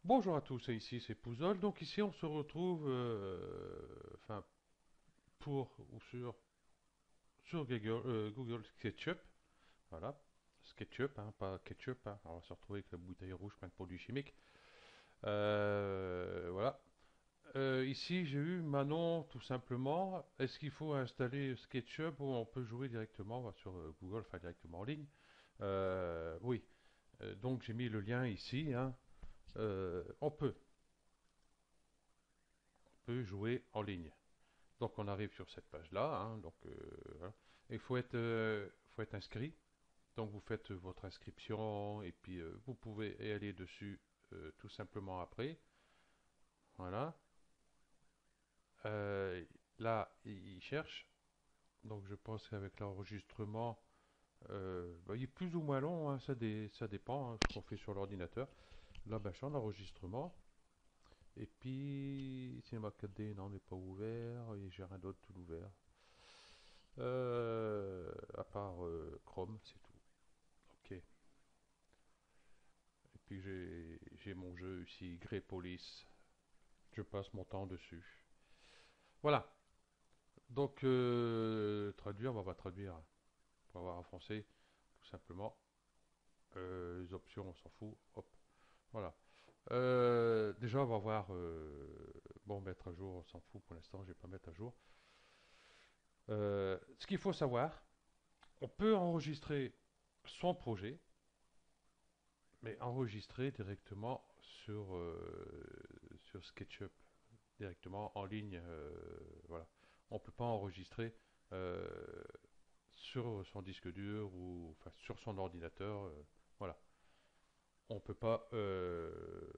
Bonjour à tous, et ici c'est Pouzol. Donc ici on se retrouve enfin pour ou sur Google SketchUp. Voilà, SketchUp, hein, pas ketchup, hein. Alors, on va se retrouver avec la bouteille rouge plein de produits chimiques. Voilà. Ici j'ai eu Manon tout simplement. Est-ce qu'il faut installer SketchUp ou on peut jouer directement sur Google, enfin directement en ligne? Oui. Donc j'ai mis le lien ici, hein. On peut jouer en ligne. Donc on arrive sur cette page-là, hein, donc voilà. Il faut être inscrit. Donc vous faites votre inscription et puis vous pouvez y aller dessus tout simplement après. Voilà. Euh, Là, il cherche. Donc je pense qu'avec l'enregistrement, bah, il est plus ou moins long, hein, ça dépend, hein, ce qu'on fait sur l'ordinateur. Là, ben, je suis en enregistrement. Et puis, Cinema 4D, non, n'est pas ouvert. Et j'ai rien d'autre tout ouvert. À part Chrome, c'est tout. Ok. Et puis j'ai mon jeu ici, Grey Police. Je passe mon temps dessus. Voilà. Donc traduire, on va traduire pour avoir en français, tout simplement. Les options, on s'en fout. Hop. Voilà. Déjà, on va voir. Bon, mettre à jour, on s'en fout pour l'instant. Je vais pas mettre à jour. Ce qu'il faut savoir, on peut enregistrer son projet, mais enregistrer directement sur SketchUp, directement en ligne. Voilà. On ne peut pas enregistrer euh, sur son disque dur ou enfin, sur son ordinateur. Voilà. On peut pas,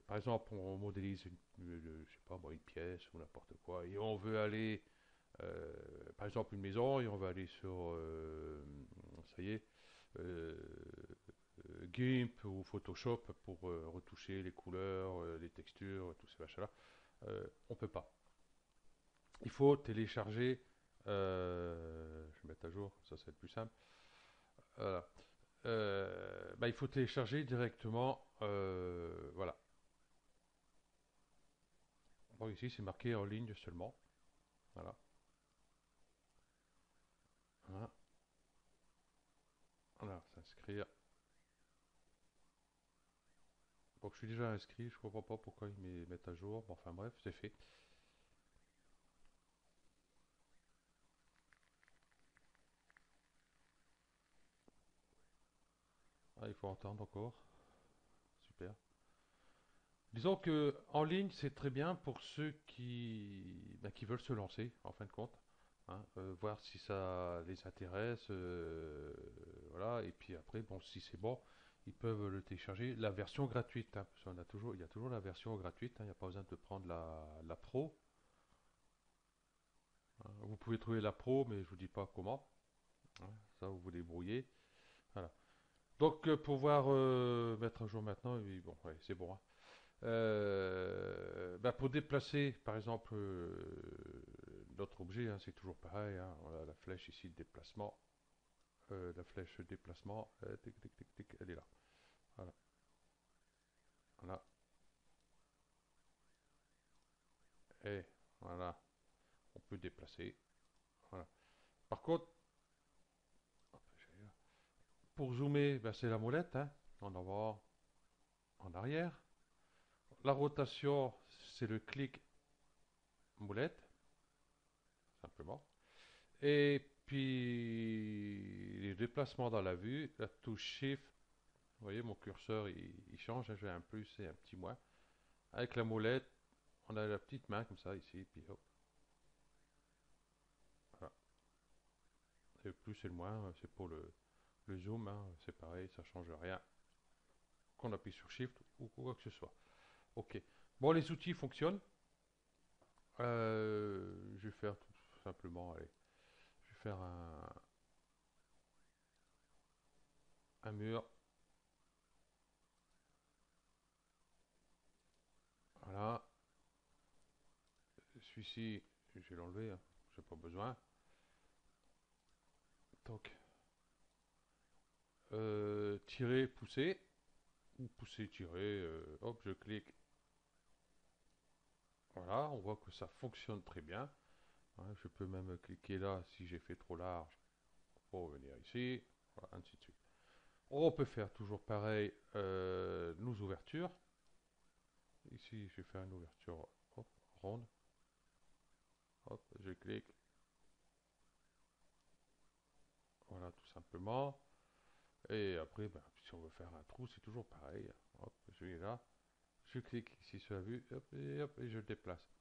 par exemple, on modélise je sais pas moi, une pièce ou n'importe quoi, et on veut aller, par exemple, une maison, et on va aller sur, ça y est, euh, GIMP ou Photoshop pour retoucher les couleurs, les textures, tous ces machins-là. On peut pas. Il faut télécharger. Je vais mettre à jour, ça va être plus simple. Voilà. Bah, il faut télécharger directement. Voilà. Bon, ici, c'est marqué en ligne seulement. Voilà. Voilà. Voilà, s'inscrire. Donc, je suis déjà inscrit. Je comprends pas pourquoi ils mettent à jour. Bon, enfin, bref, c'est fait. Ah, il faut entendre encore. Super. Disons que en ligne, c'est très bien pour ceux qui veulent se lancer, en fin de compte, hein, voir si ça les intéresse, voilà. Et puis après, bon, si c'est bon, ils peuvent le télécharger. La version gratuite, hein, parce qu'on a toujours, il y a toujours la version gratuite, hein, il n'y a pas besoin de prendre la pro, hein. Vous pouvez trouver la pro, mais je vous dis pas comment, hein. Ça, vous vous débrouillez. Voilà. Donc, pour pouvoir mettre à jour maintenant, oui, bon, ouais, c'est bon, hein. Bah, pour déplacer, par exemple, notre objet, hein, c'est toujours pareil, hein. On a la flèche ici de déplacement. La flèche de déplacement, tic, tic, tic, tic, elle est là. Voilà. Voilà. Et voilà. On peut déplacer. Voilà. Par contre, pour zoomer, bah, c'est la molette, hein, en avant, en arrière. La rotation, c'est le clic molette, simplement. Et puis, les déplacements dans la vue, la touche Shift. Vous voyez, mon curseur, il change, hein. J'ai un plus et un petit moins. Avec la molette, on a la petite main comme ça ici, puis hop, voilà. Et le plus et le moins, c'est pour le zoom, hein. C'est pareil, ça change rien. Qu'on appuie sur Shift ou quoi que ce soit. Ok. Bon, les outils fonctionnent. Je vais faire tout simplement, allez, je vais faire un mur. Voilà. Celui-ci, je vais l'enlever, hein. J'ai pas besoin. Donc, tirer, pousser, ou pousser, tirer, hop, je clique, Voilà, on voit que ça fonctionne très bien. Hein, je peux même cliquer là si j'ai fait trop large pour revenir ici. Voilà, ainsi de suite. On peut faire toujours pareil nos ouvertures. Ici, je vais faire une ouverture hop, ronde. Hop, je clique. Voilà, tout simplement. Et après, ben, si on veut faire un trou, c'est toujours pareil. Hop, je vais là. Je clique ici sur la vue. Hop, et je le déplace.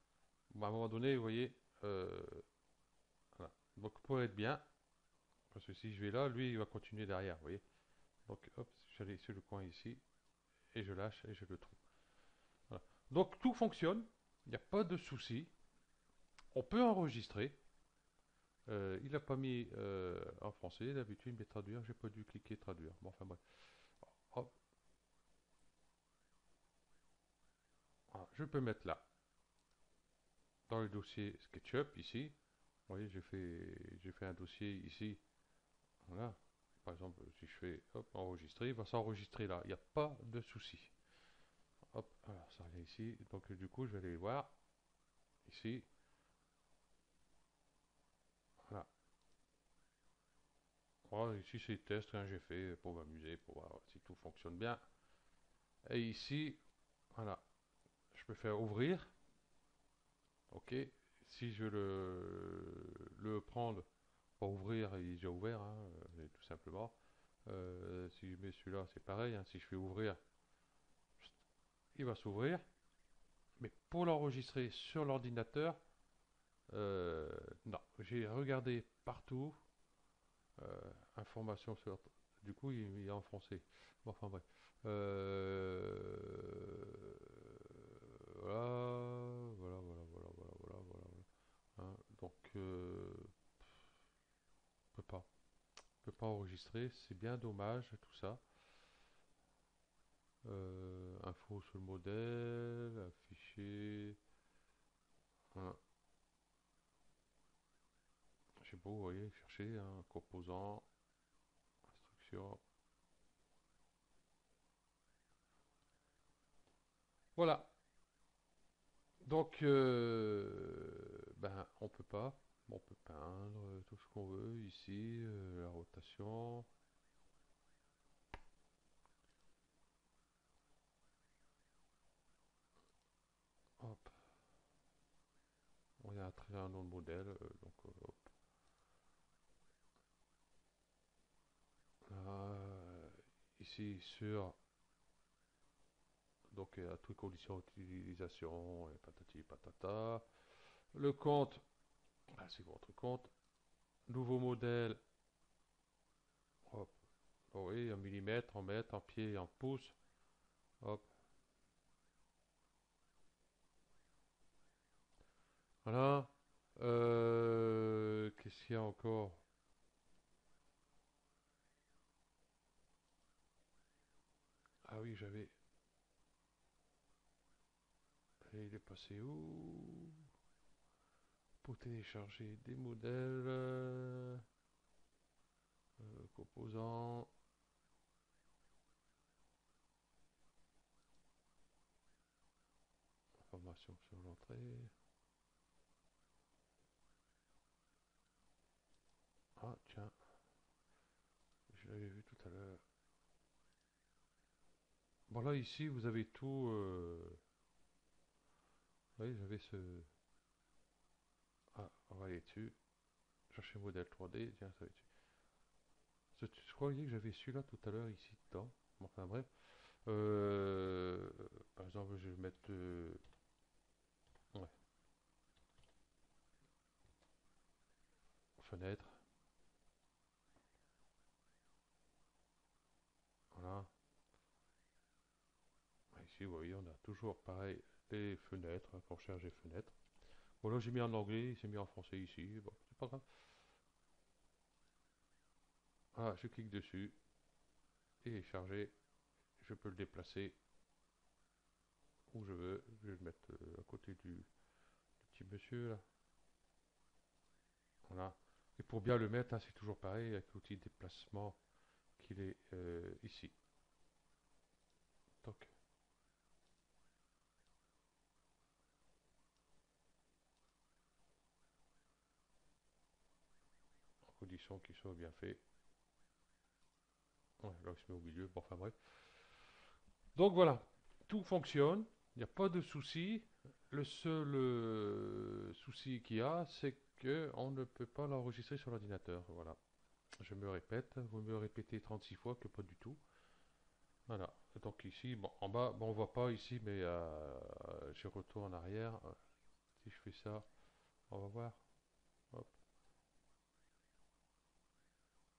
Bon, à un moment donné, vous voyez, euh, voilà. Donc pour être bien, parce que si je vais là, lui, il va continuer derrière, vous voyez. Donc hop, j'allais sur le coin ici, et je lâche, et je le trouve. Voilà. Donc tout fonctionne, il n'y a pas de souci. On peut enregistrer. Il n'a pas mis en français, d'habitude, mais traduire, j'ai pas dû cliquer traduire. Bon, enfin bref. Hop, voilà, je peux mettre là, dans le dossier SketchUp, ici. Vous voyez, j'ai fait un dossier ici. Voilà. Par exemple, si je fais hop, enregistrer, il va s'enregistrer là. Il n'y a pas de souci. Hop, alors ça revient ici. Donc du coup, je vais aller voir ici. Voilà. Voilà, ici, c'est le test que j'ai fait pour m'amuser, pour voir si tout fonctionne bien. Et ici, voilà, je peux faire ouvrir. Ok. Si je le prendre pour ouvrir, il est déjà ouvert, hein, tout simplement. Si je mets celui-là, c'est pareil, hein. Si je fais ouvrir, il va s'ouvrir. Mais pour l'enregistrer sur l'ordinateur, non. J'ai regardé partout. Information sur. Du coup, il est en français. Bon, enfin bref. Voilà. Hein, donc, on peut pas. On peut pas enregistrer. C'est bien dommage, tout ça. Info sur le modèle, affiché. Hein. J'ai beau, vous voyez, chercher un composant, instruction. Voilà. Donc, ben, on peut pas. On peut peindre tout ce qu'on veut ici, la rotation. Hop, on a très un nom de modèle, donc hop, là, ici sur donc à toutes conditions d'utilisation et patati patata. Le compte, ben, c'est votre compte. Nouveau modèle, hop, oh oui, en millimètres, en mètres, en pieds, en pouces. Hop, voilà. Qu'est-ce qu'il y a encore? Ah oui, j'avais. Il est passé où? Pour télécharger des modèles, composants, information sur l'entrée. Ah, tiens, je l'avais vu tout à l'heure. Bon, là, ici, vous avez tout. Oui, j'avais ce. Ah, on va aller dessus. Chercher modèle 3D. Tiens, ça va être dessus. Je croyais que j'avais celui-là tout à l'heure ici dedans. Bon, enfin, bref. Euh, Par exemple, je vais mettre. Ouais, fenêtre. Voilà. Ici, vous voyez, on a toujours pareil les fenêtres, hein, quand on cherche des fenêtres. Bon, là, j'ai mis en anglais, il s'est mis en français ici. Bon, c'est pas grave. Ah, je clique dessus et charger. Je peux le déplacer où je veux. Je vais le mettre à côté du petit monsieur là. Voilà. Et pour bien le mettre, hein, c'est toujours pareil avec l'outil de déplacement qu'il est ici. Toc. qui sont bien faits. Ouais, là, il se met au milieu. Bon, enfin bref. Donc voilà, tout fonctionne. Il n'y a pas de souci. Le seul souci qu'il y a, c'est que on ne peut pas l'enregistrer sur l'ordinateur. Voilà. Je me répète, vous me répétez 36 fois que pas du tout. Voilà. Donc ici, bon, en bas, bon, on voit pas ici, mais je retourne en arrière. Si je fais ça, on va voir. Hop,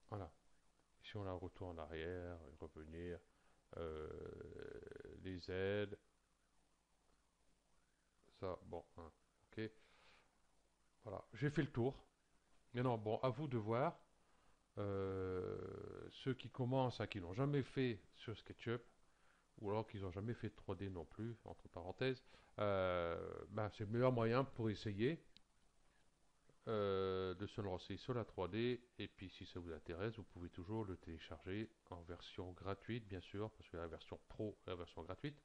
voilà. Ici, on a un retour en arrière, revenir, euh, les aides, ça, bon, hein, ok. Voilà, j'ai fait le tour. Maintenant, bon, à vous de voir. Ceux qui commencent, hein, qui n'ont jamais fait sur SketchUp, ou alors qu'ils n'ont jamais fait de 3D non plus, entre parenthèses, ben, c'est le meilleur moyen pour essayer de se lancer sur la 3D. Et puis, si ça vous intéresse, vous pouvez toujours le télécharger en version gratuite, bien sûr, parce que la version pro est la version gratuite.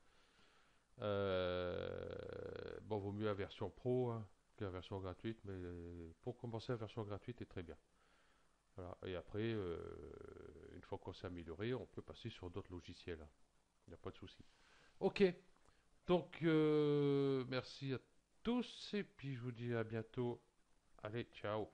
Bon, vaut mieux la version pro, hein, que la version gratuite, mais pour commencer, la version gratuite est très bien. Voilà. Et après, une fois qu'on s'est amélioré, on peut passer sur d'autres logiciels, hein. Il n'y a pas de souci. Ok, donc merci à tous et puis je vous dis à bientôt. Allez, ciao.